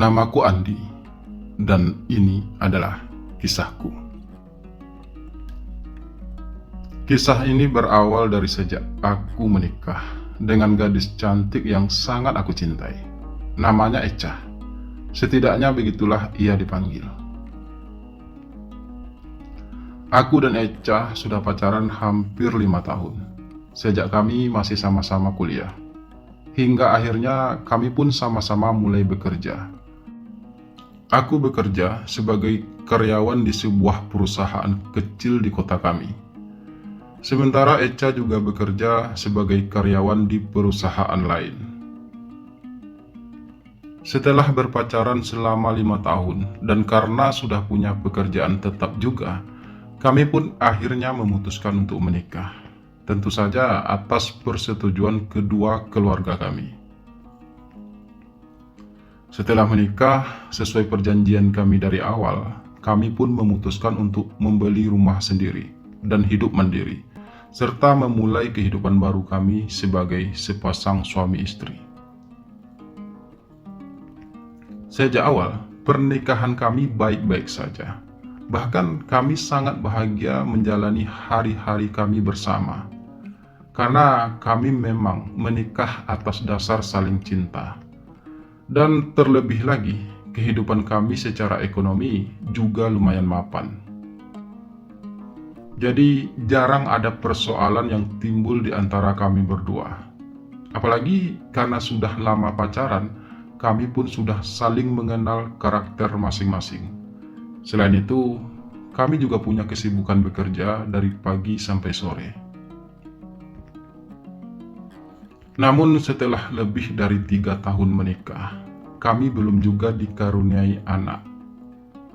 Namaku Andi, dan ini adalah kisahku. Kisah ini berawal dari sejak aku menikah dengan gadis cantik yang sangat aku cintai. Namanya Echa. Setidaknya begitulah ia dipanggil. Aku dan Echa sudah pacaran hampir 5 tahun. Sejak kami masih sama-sama kuliah. Hingga akhirnya kami pun sama-sama mulai bekerja. Aku bekerja sebagai karyawan di sebuah perusahaan kecil di kota kami. Sementara Echa juga bekerja sebagai karyawan di perusahaan lain. Setelah berpacaran selama 5 tahun dan karena sudah punya pekerjaan tetap juga, kami pun akhirnya memutuskan untuk menikah. Tentu saja atas persetujuan kedua keluarga kami. Setelah menikah, sesuai perjanjian kami dari awal, kami pun memutuskan untuk membeli rumah sendiri dan hidup mandiri, serta memulai kehidupan baru kami sebagai sepasang suami istri. Sejak awal, pernikahan kami baik-baik saja. Bahkan kami sangat bahagia menjalani hari-hari kami bersama. Karena kami memang menikah atas dasar saling cinta. Dan terlebih lagi, kehidupan kami secara ekonomi juga lumayan mapan. Jadi jarang ada persoalan yang timbul di antara kami berdua. Apalagi karena sudah lama pacaran, kami pun sudah saling mengenal karakter masing-masing. Selain itu, kami juga punya kesibukan bekerja dari pagi sampai sore. Namun setelah lebih dari 3 tahun menikah, kami belum juga dikaruniai anak.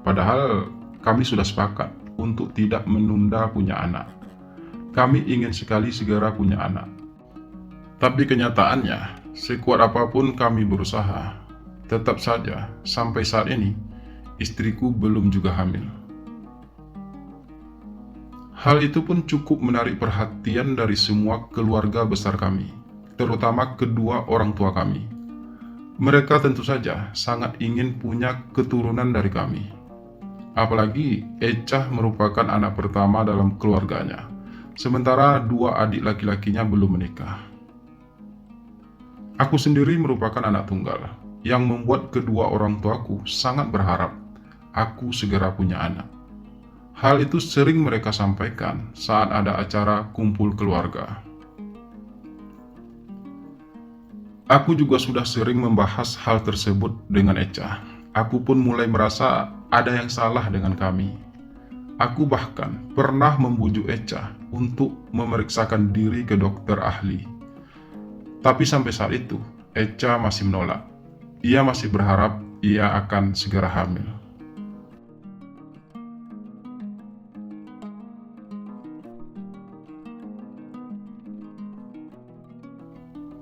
Padahal kami sudah sepakat untuk tidak menunda punya anak. Kami ingin sekali segera punya anak. Tapi kenyataannya, sekuat apapun kami berusaha, tetap saja sampai saat ini, istriku belum juga hamil. Hal itu pun cukup menarik perhatian dari semua keluarga besar kami, terutama kedua orang tua kami. Mereka tentu saja sangat ingin punya keturunan dari kami. Apalagi Echa merupakan anak pertama dalam keluarganya, sementara 2 adik laki-lakinya belum menikah. Aku sendiri merupakan anak tunggal, yang membuat kedua orang tuaku sangat berharap aku segera punya anak. Hal itu sering mereka sampaikan saat ada acara kumpul keluarga. Aku juga sudah sering membahas hal tersebut dengan Echa. Aku pun mulai merasa ada yang salah dengan kami. Aku bahkan pernah membujuk Echa untuk memeriksakan diri ke dokter ahli. Tapi sampai saat itu, Echa masih menolak. Ia masih berharap ia akan segera hamil.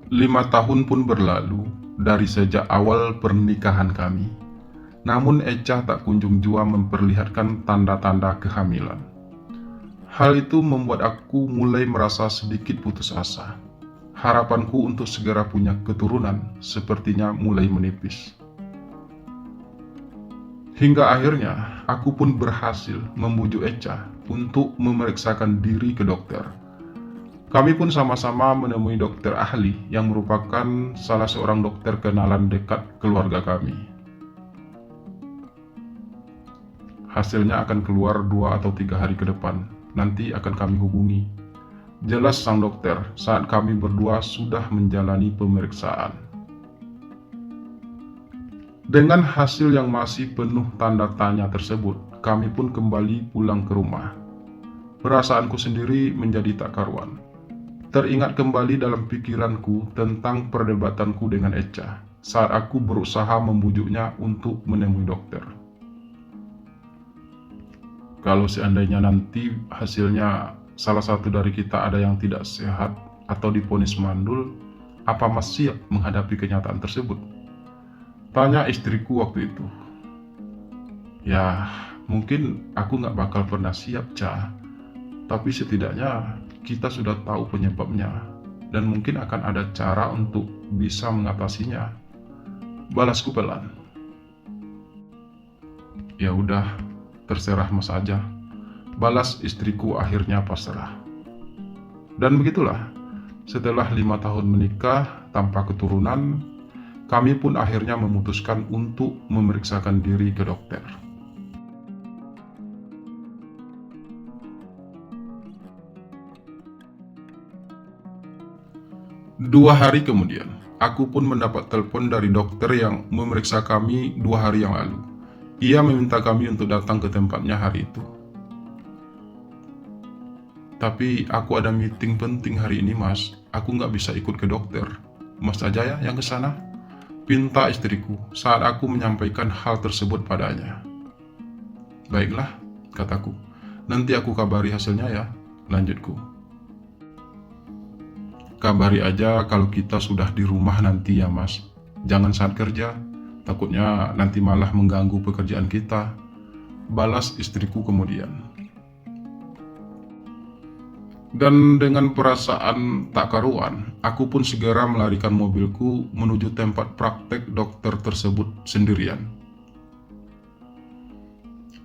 Lima tahun pun berlalu dari sejak awal pernikahan kami. Namun Echa tak kunjung jua memperlihatkan tanda-tanda kehamilan. Hal itu membuat aku mulai merasa sedikit putus asa. Harapanku untuk segera punya keturunan sepertinya mulai menipis. Hingga akhirnya aku pun berhasil membujuk Echa untuk memeriksakan diri ke dokter. Kami pun sama-sama menemui dokter ahli yang merupakan salah seorang dokter kenalan dekat keluarga kami. Hasilnya akan keluar 2 atau 3 hari ke depan. Nanti akan kami hubungi. Jelas sang dokter saat kami berdua sudah menjalani pemeriksaan. Dengan hasil yang masih penuh tanda tanya tersebut, kami pun kembali pulang ke rumah. Perasaanku sendiri menjadi tak karuan. Teringat kembali dalam pikiranku tentang perdebatanku dengan Echa saat aku berusaha membujuknya untuk menemui dokter. Kalau seandainya nanti hasilnya salah satu dari kita ada yang tidak sehat atau divonis mandul, apa Mas siap menghadapi kenyataan tersebut? Tanya istriku waktu itu. Ya, mungkin aku gak bakal pernah siap, Ca. Tapi setidaknya kita sudah tahu penyebabnya dan mungkin akan ada cara untuk bisa mengatasinya. Balasku pelan. Ya udah, terserah Mas aja, balas istriku akhirnya pasrah. Dan begitulah, setelah 5 tahun menikah tanpa keturunan, kami pun akhirnya memutuskan untuk memeriksakan diri ke dokter. 2 hari kemudian, aku pun mendapat telepon dari dokter yang memeriksa kami 2 hari yang lalu. Ia meminta kami untuk datang ke tempatnya hari itu. Tapi aku ada meeting penting hari ini mas, aku nggak bisa ikut ke dokter. Mas aja ya yang ke sana, pinta istriku saat aku menyampaikan hal tersebut padanya. Baiklah, kataku. Nanti aku kabari hasilnya ya, lanjutku. Kabari aja kalau kita sudah di rumah nanti ya mas. Jangan saat kerja, takutnya nanti malah mengganggu pekerjaan kita. Balas istriku kemudian. Dan dengan perasaan tak karuan, aku pun segera melarikan mobilku menuju tempat praktek dokter tersebut sendirian.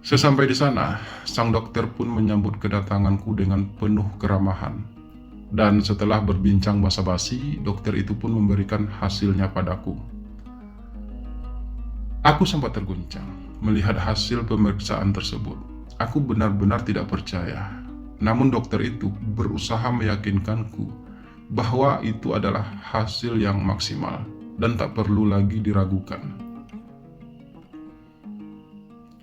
Sesampai di sana, sang dokter pun menyambut kedatanganku dengan penuh keramahan. Dan setelah berbincang basa-basi, dokter itu pun memberikan hasilnya padaku. Aku sempat terguncang melihat hasil pemeriksaan tersebut. Aku benar-benar tidak percaya. Namun dokter itu berusaha meyakinkanku bahwa itu adalah hasil yang maksimal dan tak perlu lagi diragukan.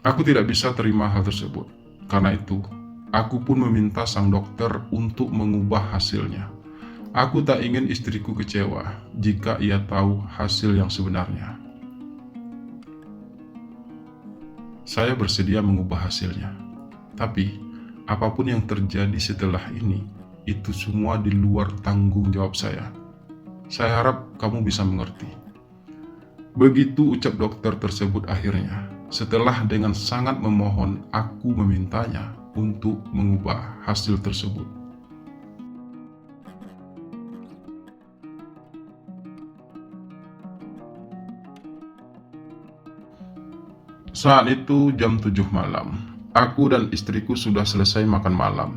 Aku tidak bisa terima hal tersebut. Karena itu, aku pun meminta sang dokter untuk mengubah hasilnya. Aku tak ingin istriku kecewa jika ia tahu hasil yang sebenarnya. Saya bersedia mengubah hasilnya. Tapi, apapun yang terjadi setelah ini, itu semua di luar tanggung jawab saya. Saya harap kamu bisa mengerti. Begitu ucap dokter tersebut akhirnya, setelah dengan sangat memohon aku memintanya untuk mengubah hasil tersebut. Saat itu jam 7 malam. Aku dan istriku sudah selesai makan malam.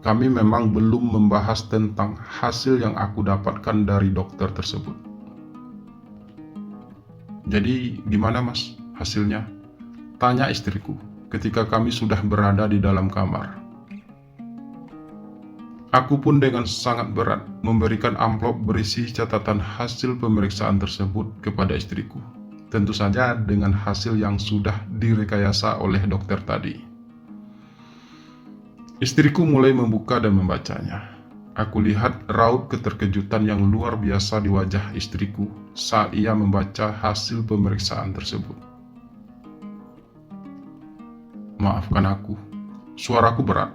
Kami memang belum membahas tentang hasil yang aku dapatkan dari dokter tersebut. Jadi gimana mas hasilnya? Tanya istriku ketika kami sudah berada di dalam kamar. Aku pun dengan sangat berat memberikan amplop berisi catatan hasil pemeriksaan tersebut kepada istriku. Tentu saja dengan hasil yang sudah direkayasa oleh dokter tadi. Istriku mulai membuka dan membacanya. Aku lihat raut keterkejutan yang luar biasa di wajah istriku saat ia membaca hasil pemeriksaan tersebut. Maafkan aku, suaraku berat.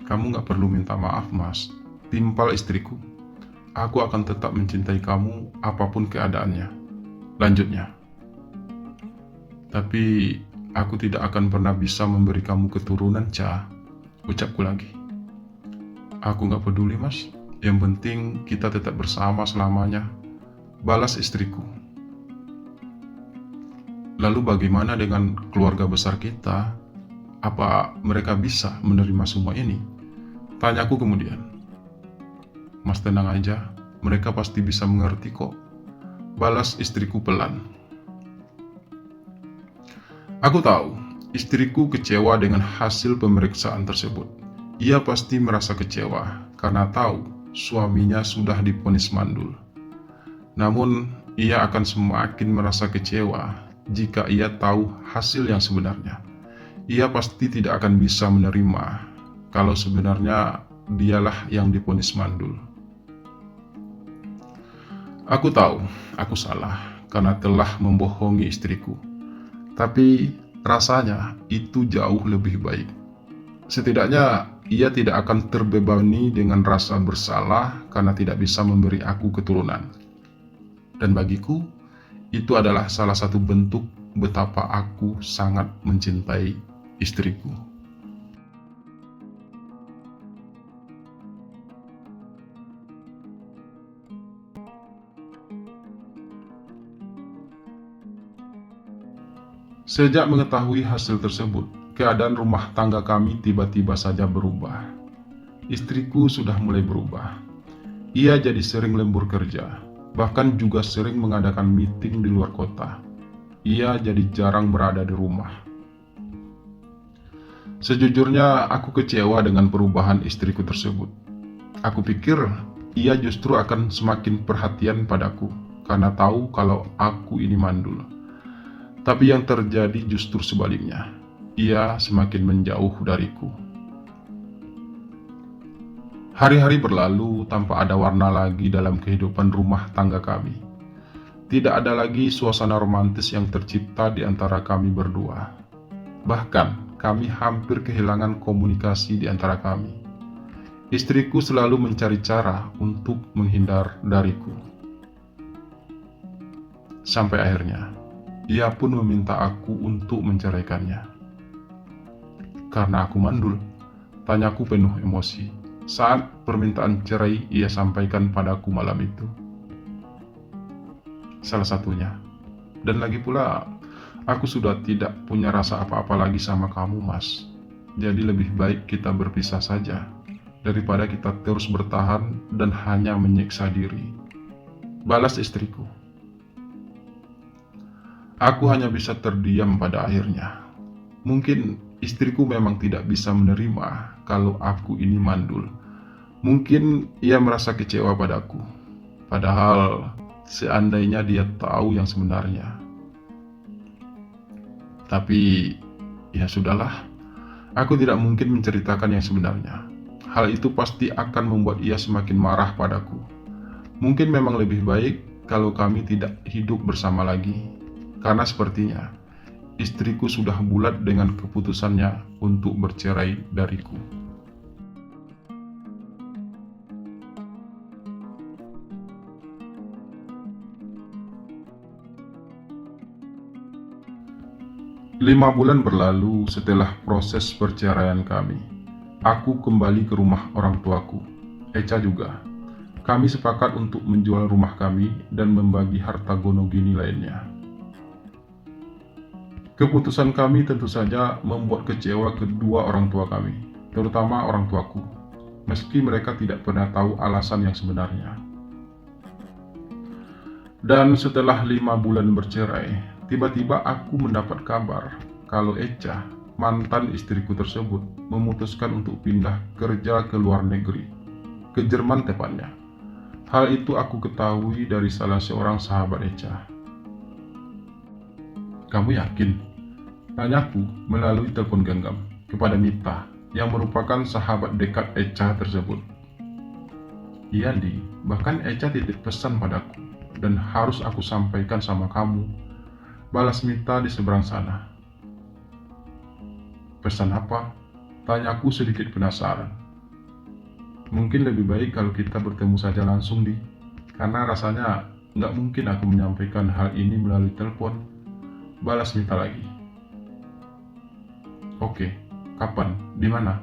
Kamu gak perlu minta maaf mas, timpal istriku. Aku akan tetap mencintai kamu apapun keadaannya. Lanjutnya. Tapi aku tidak akan pernah bisa memberi kamu keturunan, Ca. Ucapku lagi. Aku gak peduli mas, yang penting kita tetap bersama selamanya. Balas istriku. Lalu bagaimana dengan keluarga besar kita? Apa mereka bisa menerima semua ini? Tanyaku kemudian. Mas tenang aja, mereka pasti bisa mengerti kok. Balas istriku pelan. Aku tahu, istriku kecewa dengan hasil pemeriksaan tersebut. Ia pasti merasa kecewa karena tahu suaminya sudah divonis mandul. Namun, ia akan semakin merasa kecewa jika ia tahu hasil yang sebenarnya. Ia pasti tidak akan bisa menerima kalau sebenarnya dialah yang divonis mandul. Aku tahu, aku salah karena telah membohongi istriku. Tapi rasanya itu jauh lebih baik. Setidaknya ia tidak akan terbebani dengan rasa bersalah karena tidak bisa memberi aku keturunan. Dan bagiku, itu adalah salah satu bentuk betapa aku sangat mencintai istriku. Sejak mengetahui hasil tersebut, keadaan rumah tangga kami tiba-tiba saja berubah. Istriku sudah mulai berubah. Ia jadi sering lembur kerja, bahkan juga sering mengadakan meeting di luar kota. Ia jadi jarang berada di rumah. Sejujurnya, aku kecewa dengan perubahan istriku tersebut. Aku pikir ia justru akan semakin perhatian padaku karena tahu kalau aku ini mandul. Tapi yang terjadi justru sebaliknya. Ia semakin menjauh dariku. Hari-hari berlalu tanpa ada warna lagi dalam kehidupan rumah tangga kami. Tidak ada lagi suasana romantis yang tercipta di antara kami berdua. Bahkan, kami hampir kehilangan komunikasi di antara kami. Istriku selalu mencari cara untuk menghindar dariku. Sampai akhirnya, ia pun meminta aku untuk menceraikannya. Karena aku mandul, tanyaku penuh emosi saat permintaan cerai ia sampaikan padaku malam itu. Salah satunya, dan lagi pula, aku sudah tidak punya rasa apa-apa lagi sama kamu, Mas. Jadi lebih baik kita berpisah saja, daripada kita terus bertahan dan hanya menyiksa diri. Balas istriku. Aku hanya bisa terdiam pada akhirnya. Mungkin istriku memang tidak bisa menerima kalau aku ini mandul. Mungkin ia merasa kecewa padaku. Padahal seandainya dia tahu yang sebenarnya. Tapi ya sudahlah. Aku tidak mungkin menceritakan yang sebenarnya. Hal itu pasti akan membuat ia semakin marah padaku. Mungkin memang lebih baik kalau kami tidak hidup bersama lagi. Karena sepertinya istriku sudah bulat dengan keputusannya untuk bercerai dariku. Lima bulan berlalu setelah proses perceraian kami. Aku kembali ke rumah orang tuaku. Echa juga. Kami sepakat untuk menjual rumah kami dan membagi harta gono gini lainnya. Keputusan kami tentu saja membuat kecewa kedua orang tua kami, terutama orang tuaku, meski mereka tidak pernah tahu alasan yang sebenarnya. Dan setelah 5 bulan bercerai, tiba-tiba aku mendapat kabar kalau Echa, mantan istriku tersebut, memutuskan untuk pindah kerja ke luar negeri, ke Jerman tepatnya. Hal itu aku ketahui dari salah seorang sahabat Echa. Kamu yakin? Tanyaku melalui telepon genggam kepada Mita yang merupakan sahabat dekat Echa tersebut. Iya, Di, bahkan Echa titip pesan padaku dan harus aku sampaikan sama kamu. Balas Mita di seberang sana. Pesan apa? Tanyaku sedikit penasaran. Mungkin lebih baik kalau kita bertemu saja langsung, Di, karena rasanya nggak mungkin aku menyampaikan hal ini melalui telepon. Balas Mita lagi. Oke, kapan? Di mana?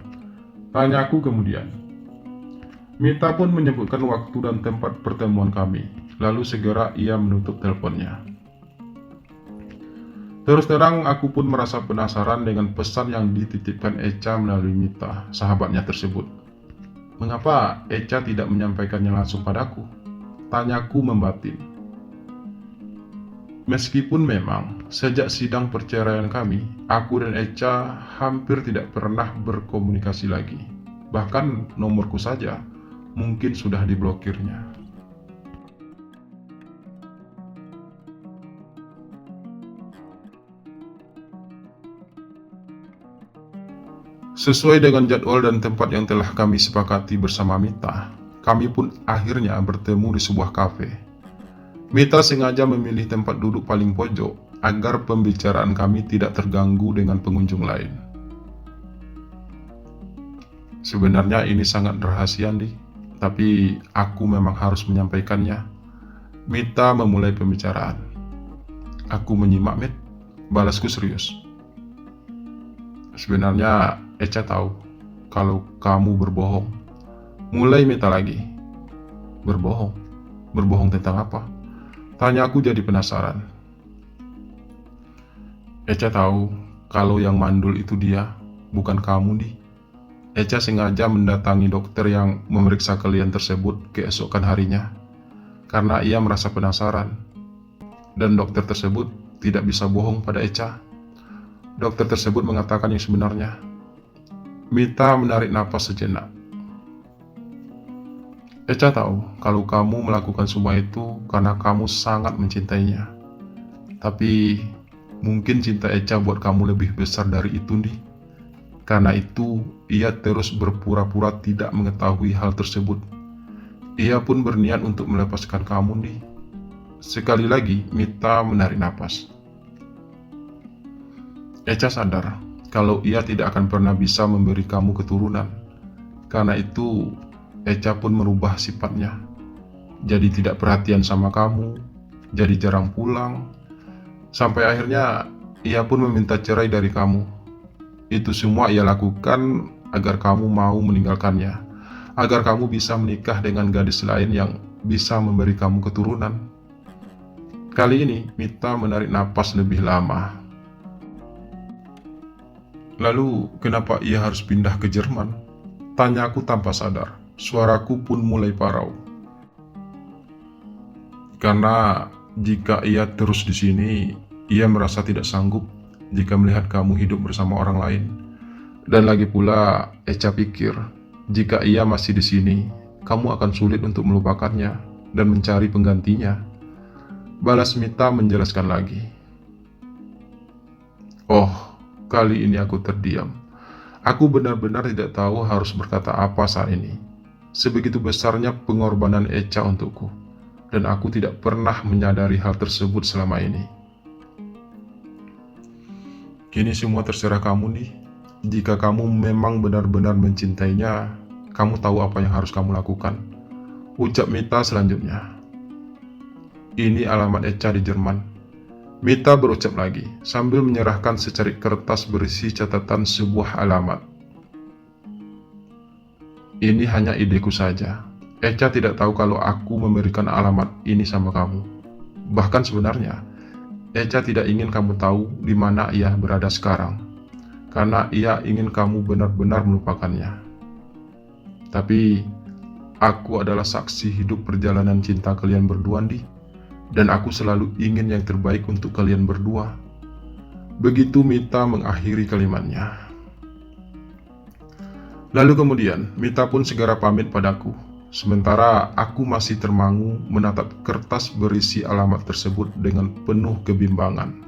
Tanyaku kemudian. Mita pun menyebutkan waktu dan tempat pertemuan kami, lalu segera ia menutup teleponnya. Terus terang aku pun merasa penasaran dengan pesan yang dititipkan Echa melalui Mita, sahabatnya tersebut. Mengapa Echa tidak menyampaikannya langsung padaku? Tanyaku membatin. Meskipun memang sejak sidang perceraian kami, aku dan Echa hampir tidak pernah berkomunikasi lagi. Bahkan nomorku saja mungkin sudah diblokirnya. Sesuai dengan jadwal dan tempat yang telah kami sepakati bersama Mita, kami pun akhirnya bertemu di sebuah kafe. Mita sengaja memilih tempat duduk paling pojok agar pembicaraan kami tidak terganggu dengan pengunjung lain. Sebenarnya ini sangat rahasia, Di, tapi aku memang harus menyampaikannya. Mita memulai pembicaraan. Aku menyimak, Mit. Balasku serius. Sebenarnya Echa tahu kalau kamu berbohong. Mulai Mita lagi. Berbohong? Berbohong tentang apa? Tanya aku jadi penasaran. Echa tahu kalau yang mandul itu dia, bukan kamu, Di. Echa sengaja mendatangi dokter yang memeriksa kalian tersebut keesokan harinya, karena ia merasa penasaran. Dan dokter tersebut tidak bisa bohong pada Echa. Dokter tersebut mengatakan yang sebenarnya. Mita menarik napas sejenak. Echa tahu kalau kamu melakukan semua itu karena kamu sangat mencintainya. Tapi mungkin cinta Echa buat kamu lebih besar dari itu, Di. Karena itu, ia terus berpura-pura tidak mengetahui hal tersebut. Ia pun berniat untuk melepaskan kamu, Di. Sekali lagi, Mita menarik napas. Echa sadar kalau ia tidak akan pernah bisa memberi kamu keturunan. Karena itu, Echa pun merubah sifatnya. Jadi tidak perhatian sama kamu, jadi jarang pulang. Sampai akhirnya, ia pun meminta cerai dari kamu. Itu semua ia lakukan agar kamu mau meninggalkannya, agar kamu bisa menikah dengan gadis lain yang bisa memberi kamu keturunan. Kali ini, Mita menarik napas lebih lama. Lalu, kenapa ia harus pindah ke Jerman? Tanyaku tanpa sadar. Suaraku pun mulai parau. Karena jika ia terus di sini, ia merasa tidak sanggup jika melihat kamu hidup bersama orang lain. Dan lagi pula, Echa pikir, jika ia masih di sini, kamu akan sulit untuk melupakannya dan mencari penggantinya. Balas Mita menjelaskan lagi. Oh, kali ini aku terdiam. Aku benar-benar tidak tahu harus berkata apa saat ini. Sebegitu besarnya pengorbanan Echa untukku, dan aku tidak pernah menyadari hal tersebut selama ini. Kini semua terserah kamu, nih. Jika kamu memang benar-benar mencintainya, kamu tahu apa yang harus kamu lakukan. Ucap Mita selanjutnya. Ini alamat Echa di Jerman. Mita berucap lagi, sambil menyerahkan secarik kertas berisi catatan sebuah alamat. Ini hanya ideku saja. Echa tidak tahu kalau aku memberikan alamat ini sama kamu. Bahkan sebenarnya, Echa tidak ingin kamu tahu di mana ia berada sekarang, karena ia ingin kamu benar-benar melupakannya. Tapi, aku adalah saksi hidup perjalanan cinta kalian berdua, Di. Dan aku selalu ingin yang terbaik untuk kalian berdua. Begitu Mita mengakhiri kalimatnya. Lalu kemudian, Mita pun segera pamit padaku. Sementara aku masih termangu menatap kertas berisi alamat tersebut dengan penuh kebimbangan.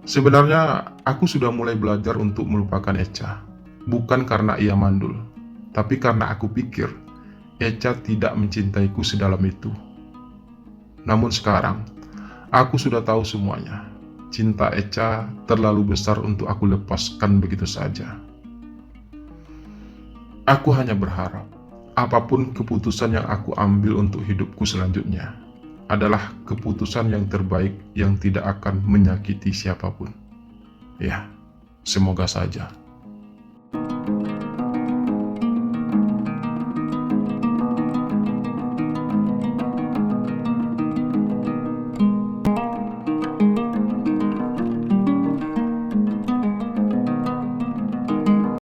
Sebenarnya, aku sudah mulai belajar untuk melupakan Echa. Bukan karena ia mandul, tapi karena aku pikir Echa tidak mencintaiku sedalam itu. Namun sekarang, aku sudah tahu semuanya. Cinta Echa terlalu besar untuk aku lepaskan begitu saja. Aku hanya berharap, apapun keputusan yang aku ambil untuk hidupku selanjutnya, adalah keputusan yang terbaik yang tidak akan menyakiti siapapun. Ya, semoga saja.